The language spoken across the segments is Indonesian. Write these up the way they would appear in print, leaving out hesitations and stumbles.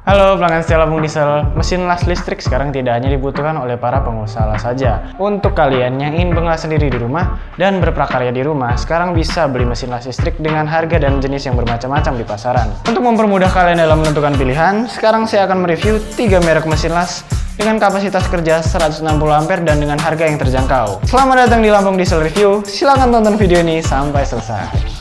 Halo pelanggan setia Lampung Diesel, mesin las listrik sekarang tidak hanya dibutuhkan oleh para pengusaha las saja. Untuk kalian yang ingin mengelas sendiri di rumah dan berprakarya di rumah, sekarang bisa beli mesin las listrik dengan harga dan jenis yang bermacam-macam di pasaran. Untuk mempermudah kalian dalam menentukan pilihan, sekarang saya akan mereview 3 merek mesin las dengan kapasitas kerja 160 ampere dan dengan harga yang terjangkau. Selamat datang di Lampung Diesel Review, silahkan tonton video ini sampai selesai.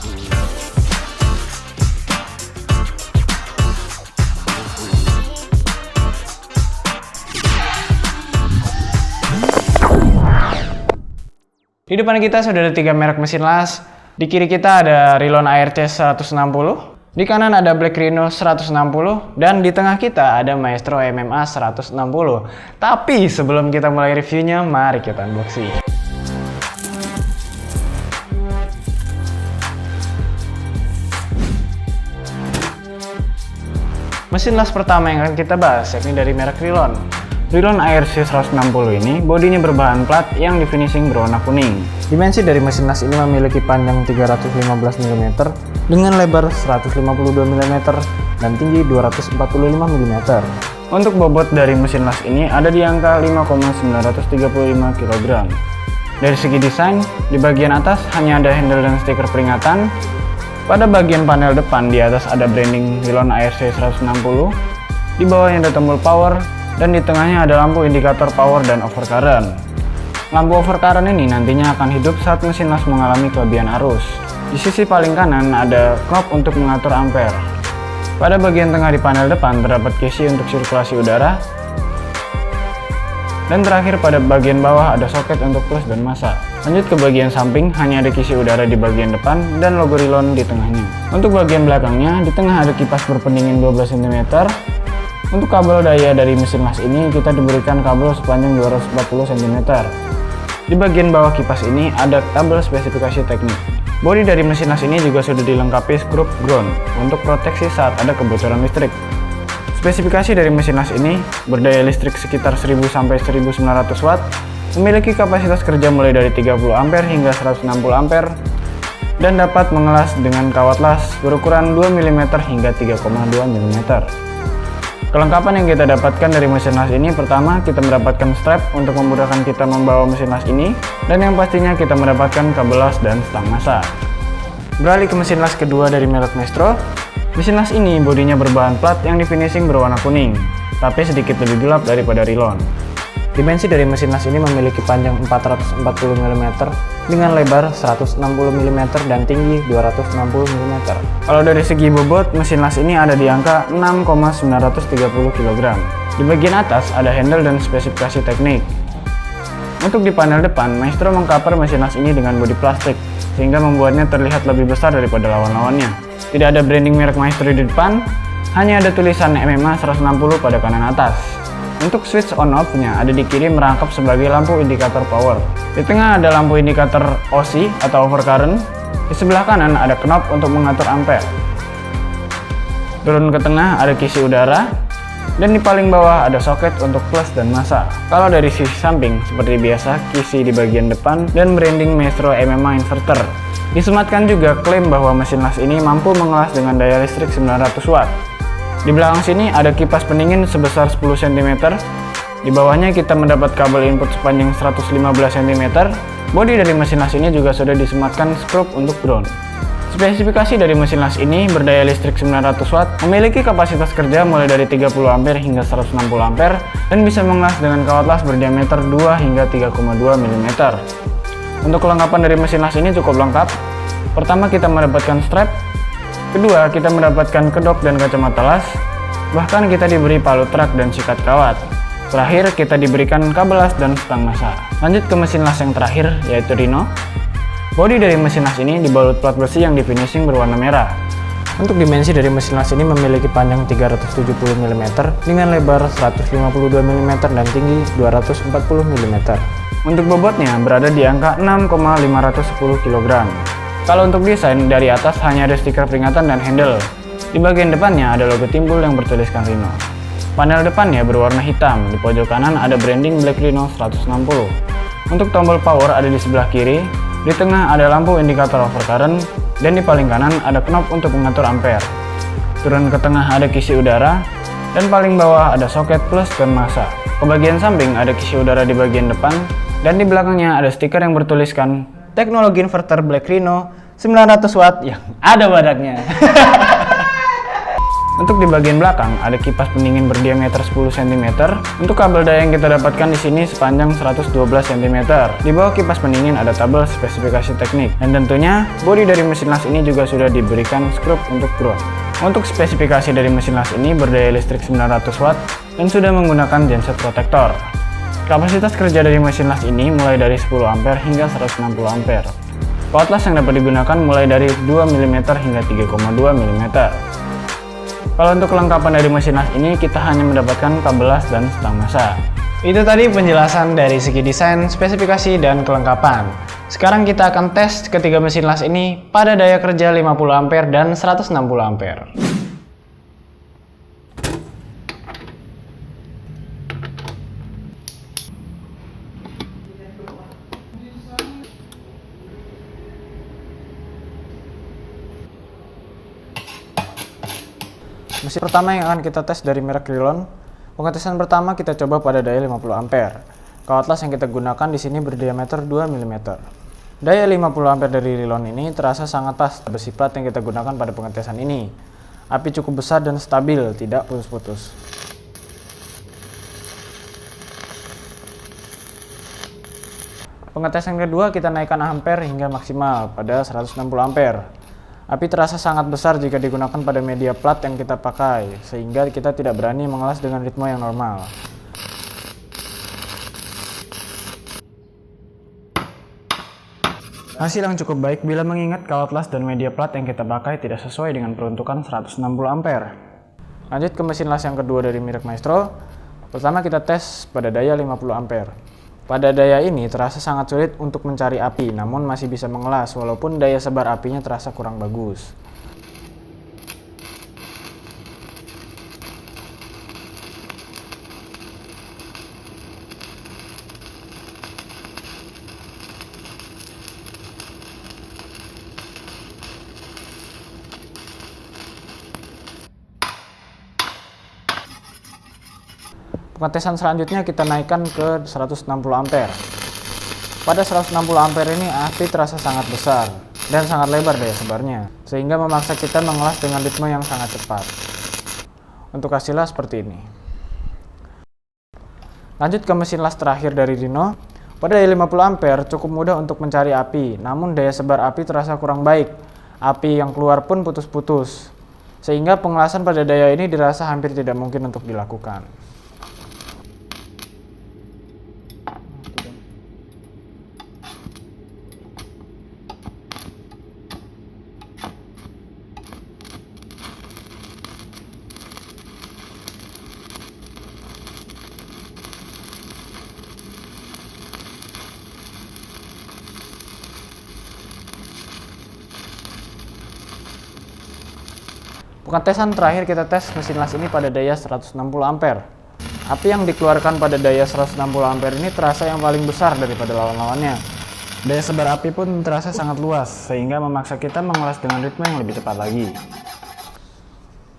Di depan kita sudah ada 3 merek mesin las. Di kiri kita ada Rilon ARC 160, di kanan ada Black Rhino 160, dan di tengah kita ada Maestro MMA 160. Tapi sebelum kita mulai reviewnya, mari kita unboxing. Mesin las pertama yang akan kita bahas yakni dari merek Rilon. Rilon ARC 160 ini bodinya berbahan plat yang di finishing berwarna kuning. Dimensi dari mesin las ini memiliki panjang 315 mm dengan lebar 152 mm dan tinggi 245 mm. Untuk bobot dari mesin las ini ada di angka 5,935 kg. Dari segi desain, di bagian atas hanya ada handle dan stiker peringatan. Pada bagian panel depan di atas ada branding Rilon ARC 160. Di bawahnya ada tombol power. Dan di tengahnya ada lampu indikator power dan overcurrent. Lampu overcurrent ini nantinya akan hidup saat mesin las mengalami kelebihan arus. Di sisi paling kanan ada knob untuk mengatur ampere. Pada bagian tengah di panel depan terdapat kisi untuk sirkulasi udara. Dan terakhir pada bagian bawah ada soket untuk plus dan massa. Lanjut ke bagian samping, hanya ada kisi udara di bagian depan dan logo Rilon di tengahnya. Untuk bagian belakangnya, di tengah ada kipas berpendingin 12 cm. Untuk kabel daya dari mesin las ini kita diberikan kabel sepanjang 240 cm. Di bagian bawah kipas ini ada tabel spesifikasi teknik. Bodi dari mesin las ini juga sudah dilengkapi skrup ground untuk proteksi saat ada kebocoran listrik. Spesifikasi dari mesin las ini berdaya listrik sekitar 1000 sampai 1900 watt, memiliki kapasitas kerja mulai dari 30 ampere hingga 160 ampere dan dapat mengelas dengan kawat las berukuran 2 mm hingga 3,2 mm. Kelengkapan yang kita dapatkan dari mesin las ini, pertama kita mendapatkan strap untuk memudahkan kita membawa mesin las ini, dan yang pastinya kita mendapatkan kabel las dan stang massa. Beralih ke mesin las kedua dari merek Maestro. Mesin las ini bodinya berbahan plat yang di finishing berwarna kuning, tapi sedikit lebih gelap daripada Rilon. Dimensi dari mesin las ini memiliki panjang 440 mm dengan lebar 160 mm dan tinggi 260 mm. Kalau dari segi bobot, mesin las ini ada di angka 6,930 kg. Di bagian atas ada handle dan spesifikasi teknik. Untuk di panel depan, Maestro mengcover mesin las ini dengan bodi plastik, sehingga membuatnya terlihat lebih besar daripada lawan-lawannya. Tidak ada branding merek Maestro di depan, hanya ada tulisan MMA 160 pada kanan atas. Untuk switch on off-nya ada di kiri merangkap sebagai lampu indikator power. Di tengah ada lampu indikator OC atau overcurrent. Di sebelah kanan ada knob untuk mengatur ampere. Turun ke tengah ada kisi udara. Dan di paling bawah ada soket untuk plus dan massa. Kalau dari sisi samping, seperti biasa, kisi di bagian depan dan branding Maestro MMA inverter. Disematkan juga klaim bahwa mesin las ini mampu mengelas dengan daya listrik 900 watt. Di belakang sini ada kipas pendingin sebesar 10 cm. Di bawahnya kita mendapat kabel input sepanjang 115 cm. Bodi dari mesin las ini juga sudah disematkan skrup untuk ground. Spesifikasi dari mesin las ini berdaya listrik 900 watt, memiliki kapasitas kerja mulai dari 30 ampere hingga 160 ampere dan bisa mengelas dengan kawat las berdiameter 2 hingga 3,2 mm. Untuk kelengkapan dari mesin las ini cukup lengkap. Pertama kita mendapatkan strap. Kedua, kita mendapatkan kedok dan kacamata las. Bahkan kita diberi palu truk dan sikat kawat. Terakhir, kita diberikan kabel las dan stang massa. Lanjut ke mesin las yang terakhir, yaitu Rhino. Bodi dari mesin las ini dibalut plat bersih yang di finishing berwarna merah. Untuk dimensi dari mesin las ini memiliki panjang 370 mm dengan lebar 152 mm dan tinggi 240 mm. Untuk bobotnya berada di angka 6,510 kg. Kalau untuk desain, dari atas hanya ada stiker peringatan dan handle. Di bagian depannya ada logo timbul yang bertuliskan Rhino. Panel depannya berwarna hitam, di pojok kanan ada branding Black Rhino 160. Untuk tombol power ada di sebelah kiri, di tengah ada lampu indikator overcurrent, dan di paling kanan ada knob untuk mengatur ampere. Turun ke tengah ada kisi udara, Dan paling bawah ada soket plus dan masa. Ke bagian samping ada kisi udara di bagian depan, dan di belakangnya ada stiker yang bertuliskan teknologi inverter Black Rhino 900 watt yang ada badaknya. Untuk di bagian belakang ada kipas pendingin berdiameter 10 cm. Untuk kabel daya yang kita dapatkan di sini sepanjang 112 cm. Di bawah kipas pendingin ada tabel spesifikasi teknik, dan tentunya bodi dari mesin las ini juga sudah diberikan skrup untuk ground. Untuk spesifikasi dari mesin las ini berdaya listrik 900 watt dan sudah menggunakan genset protektor. Kapasitas kerja dari mesin las ini mulai dari 10 ampere hingga 160 ampere. Baut las yang dapat digunakan mulai dari 2 mm hingga 3,2 mm. Kalau untuk kelengkapan dari mesin las ini, kita hanya mendapatkan kabel las dan stang masa. Itu tadi penjelasan dari segi desain, spesifikasi, dan kelengkapan. Sekarang kita akan tes ketiga mesin las ini pada daya kerja 50 ampere dan 160 ampere. Mesin pertama yang akan kita tes dari merek Rhino. Pengetesan pertama kita coba pada daya 50 ampere. Kawat las yang kita gunakan di sini berdiameter 2 mm. Daya 50 ampere dari Rhino ini terasa sangat pas besi plat yang kita gunakan pada pengetesan ini. Api cukup besar dan stabil, tidak putus-putus. Pengetesan kedua kita naikkan ampere hingga maksimal pada 160 ampere. Api terasa sangat besar jika digunakan pada media plat yang kita pakai, sehingga kita tidak berani mengelas dengan ritme yang normal. Hasil yang cukup baik bila mengingat kawat las dan media plat yang kita pakai tidak sesuai dengan peruntukan 160 ampere. Lanjut ke mesin las yang kedua dari merek Maestro. Pertama kita tes pada daya 50 ampere. Pada daya ini terasa sangat sulit untuk mencari api, namun masih bisa mengelas walaupun daya sebar apinya terasa kurang bagus. Pengetesan selanjutnya kita naikkan ke 160 ampere. Pada 160 ampere ini api terasa sangat besar dan sangat lebar daya sebarnya, sehingga memaksa kita mengelas dengan ritme yang sangat cepat. Untuk hasilnya seperti ini. Lanjut ke mesin las terakhir dari Rhino. Pada daya 50 ampere cukup mudah untuk mencari api, namun daya sebar api terasa kurang baik. Api yang keluar pun putus-putus, sehingga pengelasan pada daya ini dirasa hampir tidak mungkin untuk dilakukan. Pengetesan terakhir kita tes mesin las ini pada daya 160 ampere. Api yang dikeluarkan pada daya 160 ampere ini terasa yang paling besar daripada lawan-lawannya. Daya sebar api pun terasa sangat luas, sehingga memaksa kita mengelas dengan ritme yang lebih cepat lagi.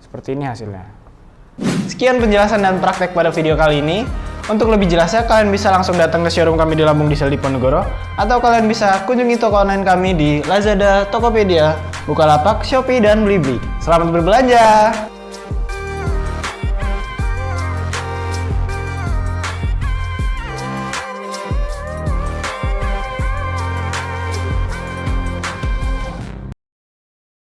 Seperti ini hasilnya. Sekian penjelasan dan praktek pada video kali ini. Untuk lebih jelasnya, kalian bisa langsung datang ke showroom kami di Lambung Diesel Diponegoro, atau kalian bisa kunjungi toko online kami di Lazada, Tokopedia, Bukalapak, Shopee, dan Blibli. Selamat berbelanja!